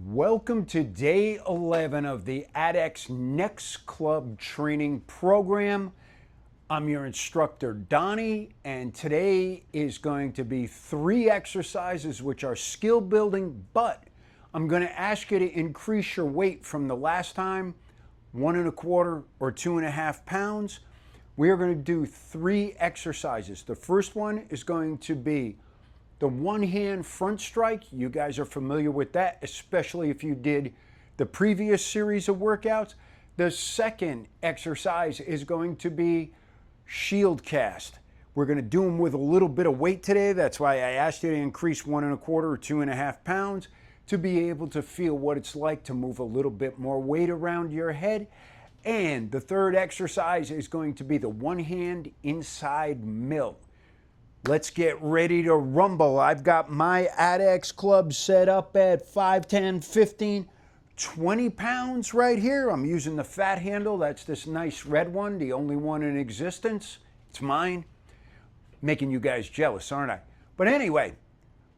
Welcome to day 11 of the Adex Next Club training program. I'm your instructor, Donnie, and today is going to be 3 exercises which are skill building, but I'm going to ask you to increase your weight from the last time, 1.25 or 2.5 pounds. We are going to do 3 exercises. The first one is going to be the one-hand front strike. You guys are familiar with that, especially if you did the previous series of workouts. The second exercise is going to be shield cast. We're going to do them with a little bit of weight today. That's why I asked you to increase 1.25 or 2.5 pounds to be able to feel what it's like to move a little bit more weight around your head. And the third exercise is going to be the one-hand inside mill. Let's get ready to rumble. I've got my Adex club set up at 5, 10, 15, 20 pounds right here. I'm using the fat handle. That's this nice red one, the only one in existence. It's mine. Making you guys jealous, aren't I? But anyway,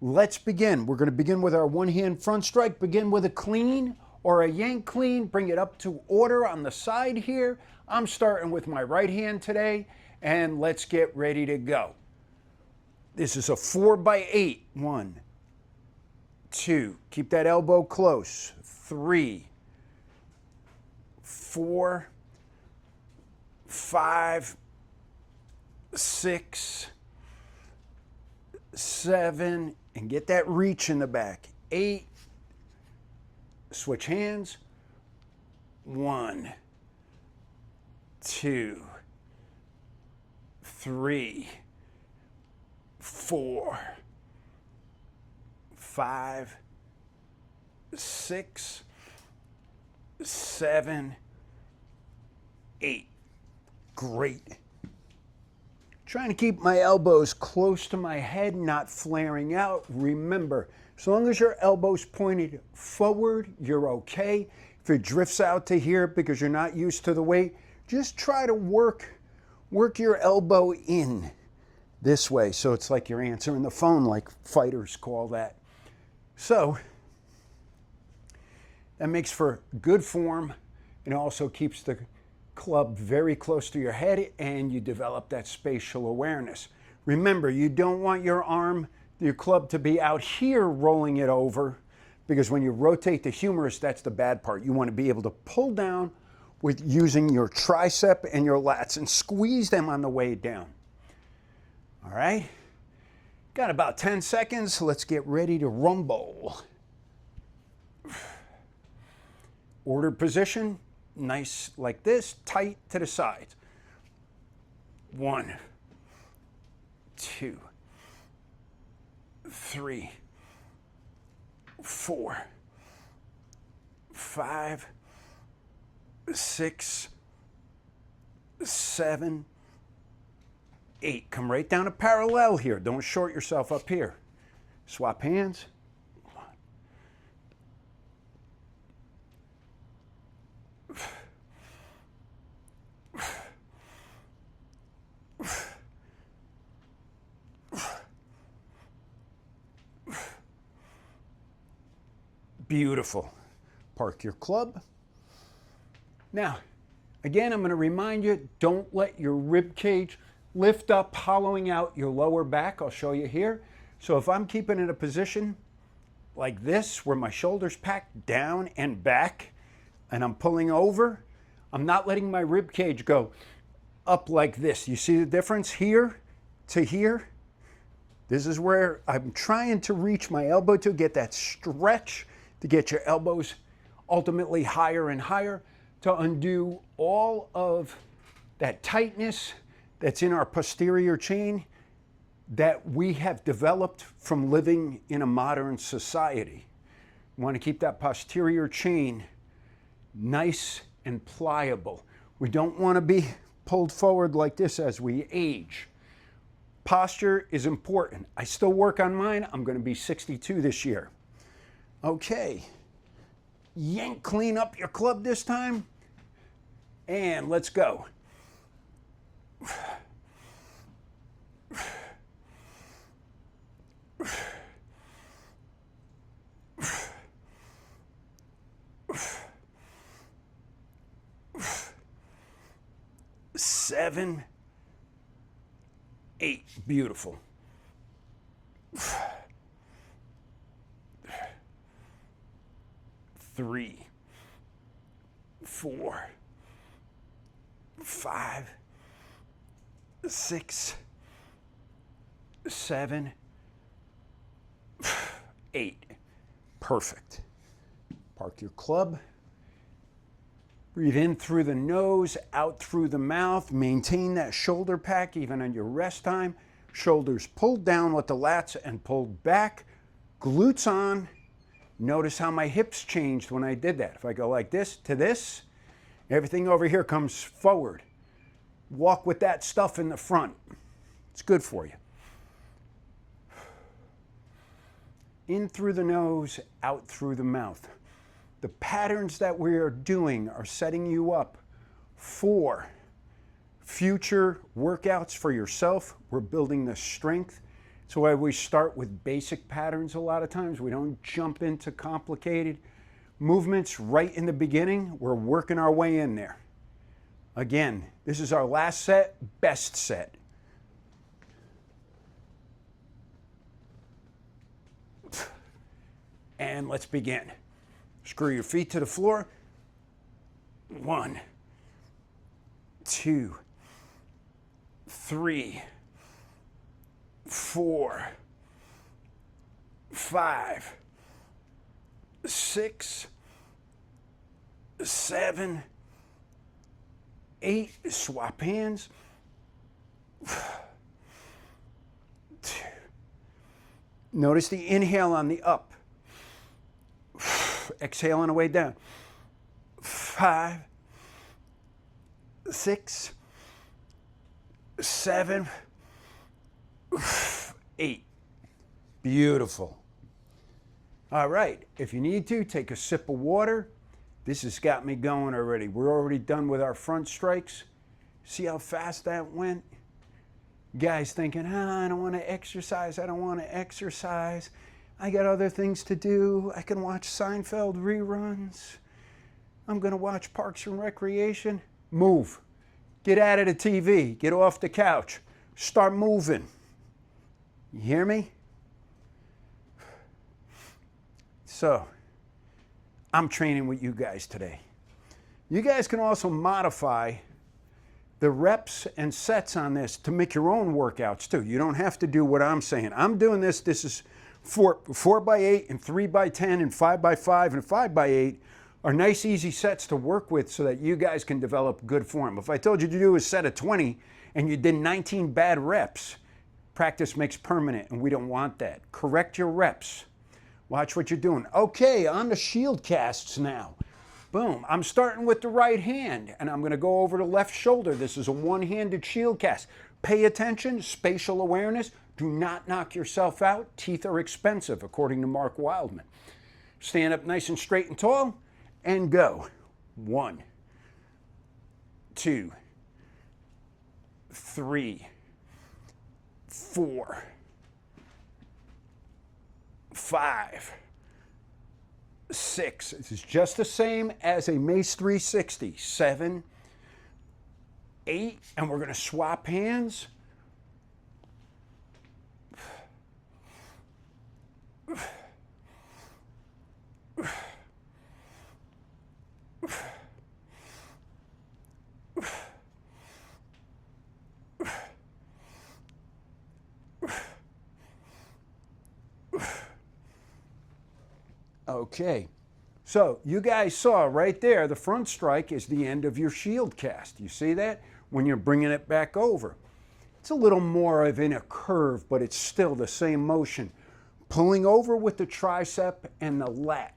let's begin. We're going to begin with our one-hand front strike. Begin with a clean or a yank clean. Bring it up to order on the side here. I'm starting with my right hand today, and let's get ready to go. This is a 4x8. 1, 2. Keep that elbow close. 3, 4, 5, 6, 7, and get that reach in the back. 8. Switch hands. 1, 2, 3, 4, 5, 6, 7, 8. Great. Trying to keep my elbows close to my head, not flaring out. Remember, as long as your elbow's pointed forward, you're okay. If it drifts out to here because you're not used to the weight, just try to work your elbow in this way, so it's like you're answering the phone, like fighters call that. So that makes for good form, and also keeps the club very close to your head, and you develop that spatial awareness. Remember, you don't want your club to be out here rolling it over, because when you rotate the humerus, that's the bad part. You want to be able to pull down with using your tricep and your lats and squeeze them on the way down. All right, got about 10 seconds. Let's get ready to rumble. Order position, nice like this, tight to the sides. 1, 2, 3, 4, 5, 6, 7, 8. Come right down to parallel here. Don't short yourself up here. Swap hands. 1. Beautiful. Park your club. Now, again, I'm going to remind you, don't let your rib cage lift up, hollowing out your lower back. I'll show you here. So if I'm keeping in a position like this, where my shoulders packed down and back, and I'm pulling over, I'm not letting my rib cage go up like this. You see the difference here to here? This is where I'm trying to reach my elbow to get that stretch, to get your elbows ultimately higher and higher, to undo all of that tightness that's in our posterior chain that we have developed from living in a modern society. We want to keep that posterior chain nice and pliable. We don't want to be pulled forward like this as we age. Posture is important. I still work on mine. I'm going to be 62 this year. Okay. Yank clean up your club this time. And let's go. 7, 8. Beautiful. 3, 4, 5, 6, 7, 8. Perfect. Park your club. Breathe in through the nose, out through the mouth. Maintain that shoulder pack even on your rest time. Shoulders pulled down with the lats and pulled back. Glutes on. Notice how my hips changed when I did that. If I go like this to this, everything over here comes forward. Walk with that stuff in the front. It's good for you. In through the nose, out through the mouth. The patterns that we are doing are setting you up for future workouts for yourself. We're building the strength. That's why we start with basic patterns a lot of times. We don't jump into complicated movements right in the beginning. We're working our way in there. Again, this is our last set, best set. And let's begin. Screw your feet to the floor. 1, 2, 3, 4, 5, 6, 7, 8. Swap hands. 2. Notice the inhale on the up. Exhale on the way down. 5, 6, 7, 8. Beautiful. All right, if you need to, take a sip of water. This has got me going already. We're already done with our front strikes. See how fast that went? Guys thinking, I don't want to exercise, I don't want to exercise. I got other things to do. I can watch Seinfeld reruns. I'm going to watch Parks and Recreation. Move. Get out of the TV. Get off the couch. Start moving. You hear me? So, I'm training with you guys today. You guys can also modify the reps and sets on this to make your own workouts too. You don't have to do what I'm saying. I'm doing this. This is 4x8 and 3x10 and 5x5 and 5x8 are nice, easy sets to work with so that you guys can develop good form. If I told you to do a set of 20 and you did 19 bad reps, practice makes permanent, and we don't want that. Correct your reps. Watch what you're doing. Okay, on the shield casts now. Boom. I'm starting with the right hand, and I'm going to go over the left shoulder. This is a one-handed shield cast. Pay attention, spatial awareness. Do not knock yourself out. Teeth are expensive, according to Mark Wildman. Stand up nice and straight and tall, and go. 1, 2, 3, 4, 5, 6. This is just the same as a Mace 360. 7, 8, and we're going to swap hands. Okay, so you guys saw right there, the front strike is the end of your shield cast. You see that? When you're bringing it back over. It's a little more of in a curve, but it's still the same motion. Pulling over with the tricep and the lat.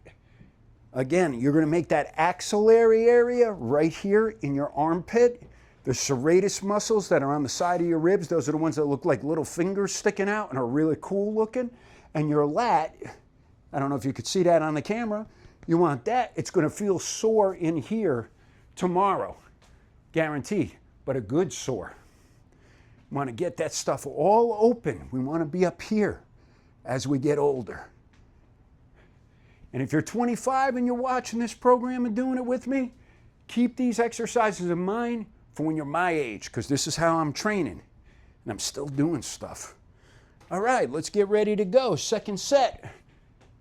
Again, you're going to make that axillary area right here in your armpit. The serratus muscles that are on the side of your ribs, those are the ones that look like little fingers sticking out and are really cool looking. And your lat, I don't know if you could see that on the camera. You want that. It's going to feel sore in here tomorrow. Guaranteed. But a good sore. We want to get that stuff all open. We want to be up here as we get older. And if you're 25 and you're watching this program and doing it with me, keep these exercises in mind. for when you're my age, because this is how I'm training, and I'm still doing stuff. All right, let's get ready to go. Second set,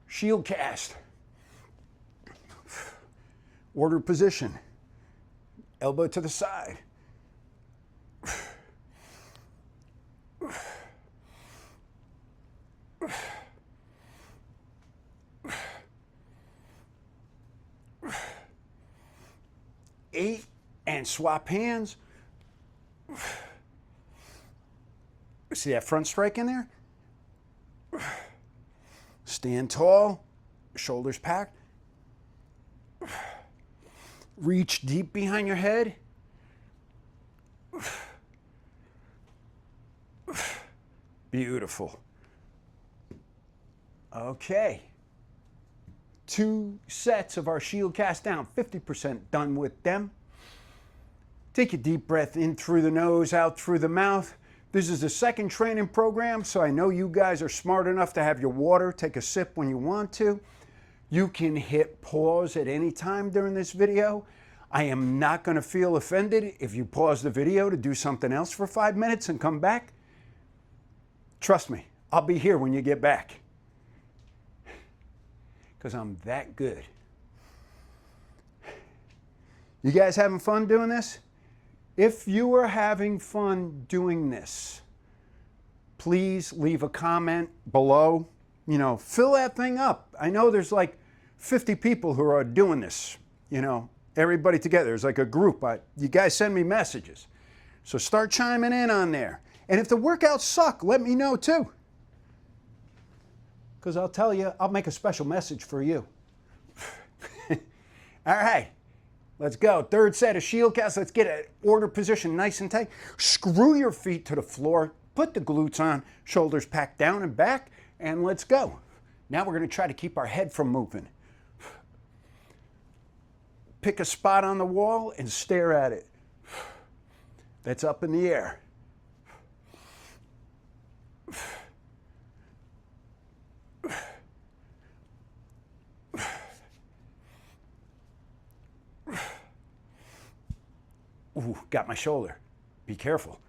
shield cast. Order position, elbow to the side. 8, and swap hands. See that front strike in there? Stand tall, shoulders packed. Reach deep behind your head. Beautiful. Okay. 2 sets of our shield cast down, 50% done with them. Take a deep breath in through the nose, out through the mouth. This is the second training program, so I know you guys are smart enough to have your water. Take a sip when you want to. You can hit pause at any time during this video. I am not going to feel offended if you pause the video to do something else for 5 minutes and come back. Trust me, I'll be here when you get back, because I'm that good. You guys having fun doing this? If you are having fun doing this, please leave a comment below. You know, fill that thing up. I know there's like 50 people who are doing this, you know, everybody together. It's like a group. You guys send me messages. So start chiming in on there. And if the workouts suck, let me know too. Because I'll tell you, I'll make a special message for you. All right, let's go. Third set of shield casts. Let's get an order position nice and tight. Screw your feet to the floor. Put the glutes on, shoulders packed down and back, and let's go. Now we're going to try to keep our head from moving. Pick a spot on the wall and stare at it. That's up in the air. Ooh, got my shoulder. Be careful.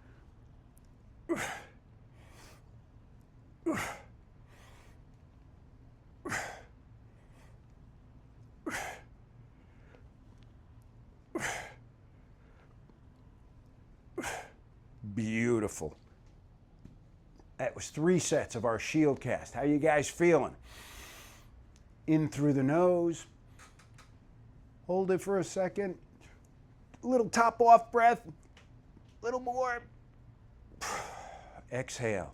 Beautiful. That was 3 sets of our shield cast. How you guys feeling? In through the nose. Hold it for a second. A little top off breath. A little more. Exhale.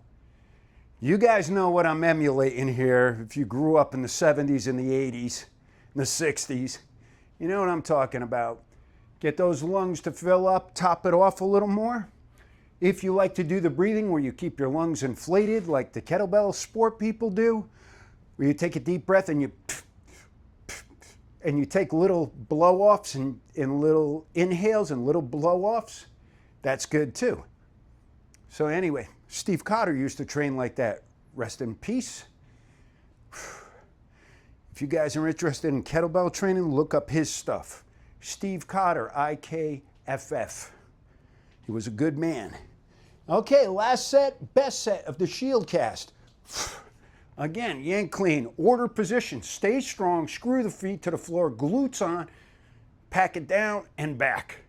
You guys know what I'm emulating here. If you grew up in the 70s and the 80s, and the 60s, you know what I'm talking about. Get those lungs to fill up, top it off a little more. If you like to do the breathing where you keep your lungs inflated like the kettlebell sport people do, where you take a deep breath and you take little blow-offs and little inhales and little blow-offs, that's good too. So anyway, Steve Cotter used to train like that. Rest in peace. If you guys are interested in kettlebell training, look up his stuff. Steve Cotter, IKFF. He was a good man. Okay, last set, best set of the shield cast. Again, yank clean, order position, stay strong, screw the feet to the floor, glutes on, pack it down and back.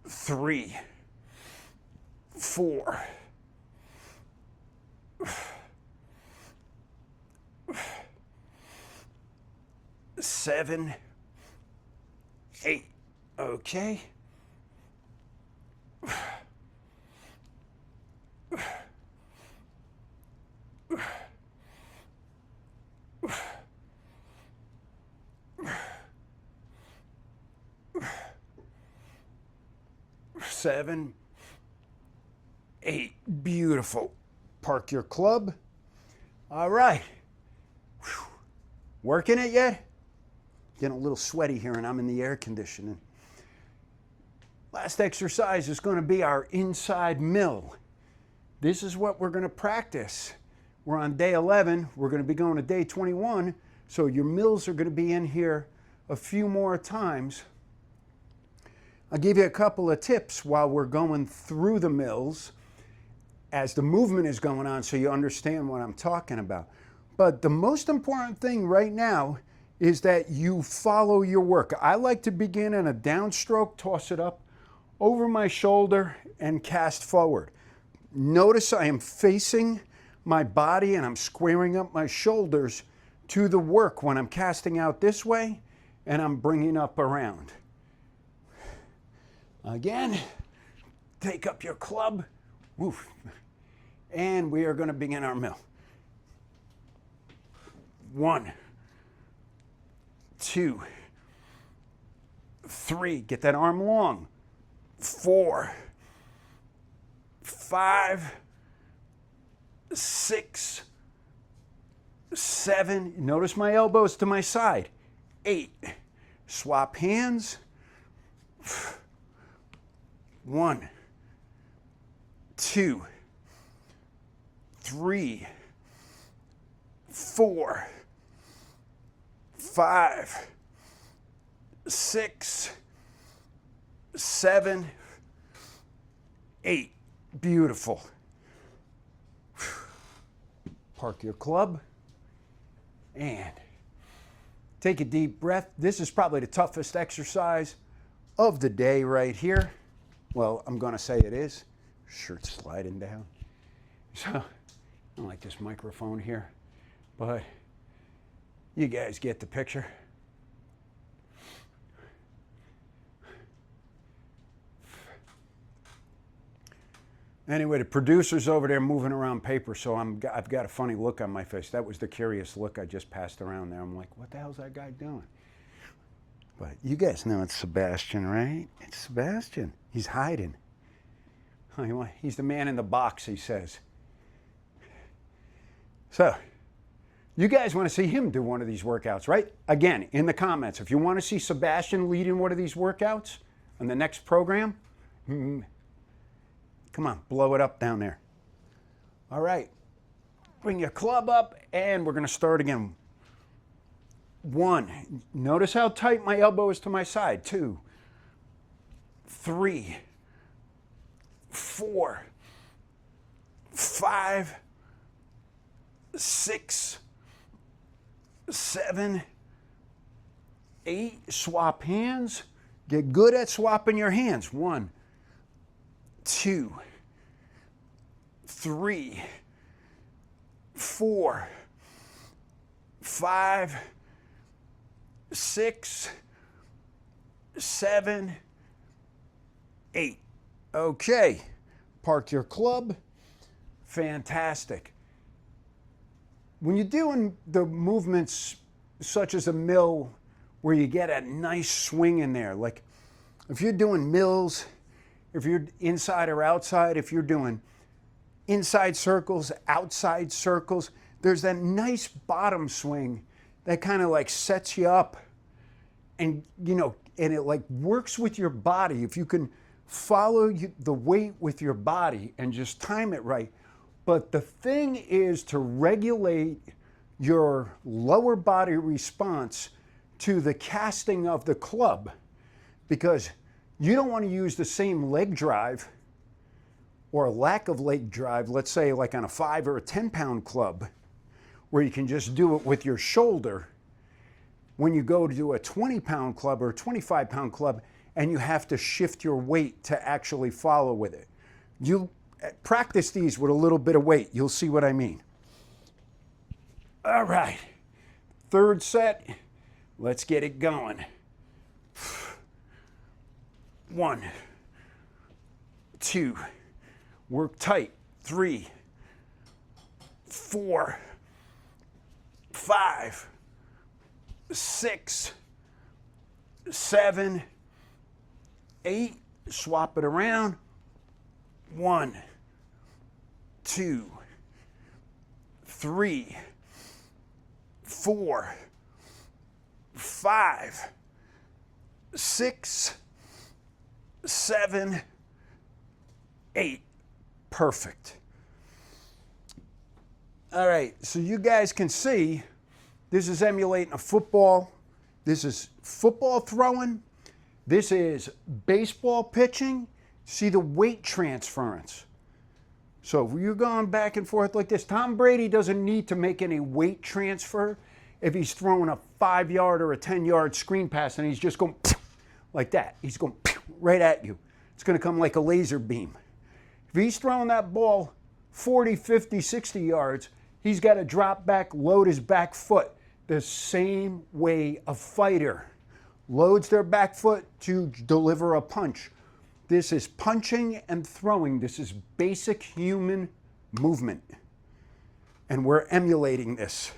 3, 4, 7, 8. Okay. 7, 8. Beautiful. Park your club. All right. Whew. Working it yet? Getting a little sweaty here and I'm in the air conditioning. Last exercise is going to be our inside mill. This is what we're going to practice. We're on day 11. We're going to be going to day 21. So your mills are going to be in here a few more times. I'll give you a couple of tips while we're going through the mills as the movement is going on so you understand what I'm talking about. But the most important thing right now is that you follow your work. I like to begin in a downstroke, toss it up over my shoulder and cast forward. Notice I am facing my body and I'm squaring up my shoulders to the work when I'm casting out this way and I'm bringing up around. Again, take up your club, woof, and we are going to begin our mill. 1, 2, 3, get that arm long. 4, 5, 6, 7. Notice my elbows to my side. 8. Swap hands. 1, 2, 3, 4, 5, 6, 7, 8. Beautiful. Park your club and take a deep breath. This is probably the toughest exercise of the day right here. Well, I'm going to say it is. Shirt sliding down. So, I don't like this microphone here, but you guys get the picture. Anyway, the producer's over there moving around paper, so I've got a funny look on my face. That was the curious look I just passed around there. I'm like, what the hell's that guy doing? But you guys know it's Sebastian, right? It's Sebastian. He's hiding. He's the man in the box, he says. So, you guys want to see him do one of these workouts, right? Again, in the comments, if you want to see Sebastian leading one of these workouts on the next program, come on, blow it up down there. All right, bring your club up, and we're going to start again. 1, notice how tight my elbow is to my side. 2, 3, 4, 5, 6, 7, 8. Swap hands. Get good at swapping your hands. 1, 2, 3, 4, 5, 6, 7, 8. Okay, park your club. Fantastic. When you're doing the movements such as a mill where you get a nice swing in there, like if you're doing mills, if you're inside or outside, if you're doing inside circles, outside circles, there's that nice bottom swing that kind of like sets you up and, and it like works with your body. If you can follow the weight with your body and just time it right. But the thing is to regulate your lower body response to the casting of the club, because you don't want to use the same leg drive or lack of leg drive, let's say like on a 5 or a 10-pound club, where you can just do it with your shoulder, when you go to do a 20-pound club or a 25-pound club and you have to shift your weight to actually follow with it. You practice these with a little bit of weight. You'll see what I mean. All right, 3rd set. Let's get it going. 1, 2, work tight. 3, 4, 5, 6, 7, 8. Swap it around. 1, 2, 3, 4, 5, 6, 7, 8. Perfect. All right, so you guys can see this is emulating a football This is football throwing. This is baseball pitching. See the weight transference. So if you're going back and forth like this, Tom Brady doesn't need to make any weight transfer if he's throwing a 5-yard or a 10-yard screen pass and he's just going like that. He's going right at you. It's going to come like a laser beam. If he's throwing that ball 40, 50, 60 yards, he's got to drop back, load his back foot. The same way a fighter loads their back foot to deliver a punch. This is punching and throwing. This is basic human movement. And we're emulating this.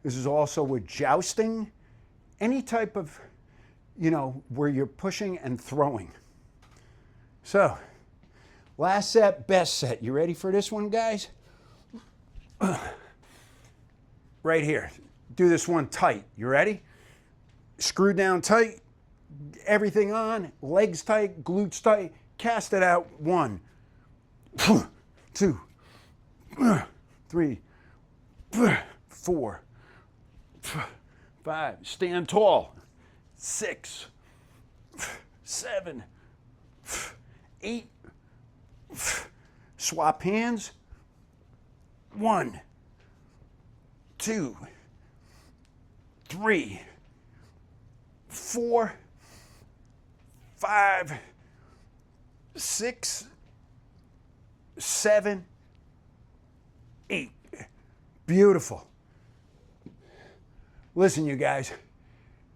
This is also with jousting, any type of, where you're pushing and throwing. So, last set, best set. You ready for this one, guys? Right here. Do this one tight. You ready? Screw down tight. Everything on. Legs tight. Glutes tight. Cast it out. 1, 2, 3, 4, 5. Stand tall. 6, 7, 8. Swap hands. 1, 2, 3, 4, 5, 6, 7, 8. Beautiful. Listen, you guys,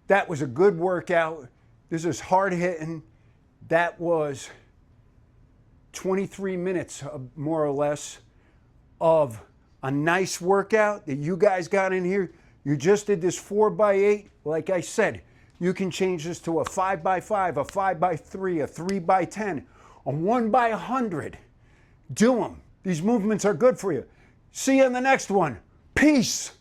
that was a good workout. This is hard hitting. That was 23 minutes, more or less, of a nice workout that you guys got in here. You just did this 4x8. Like I said, you can change this to a 5x5, a 5x3, a 3x10, a 1x100. Do them. These movements are good for you. See you in the next one. Peace.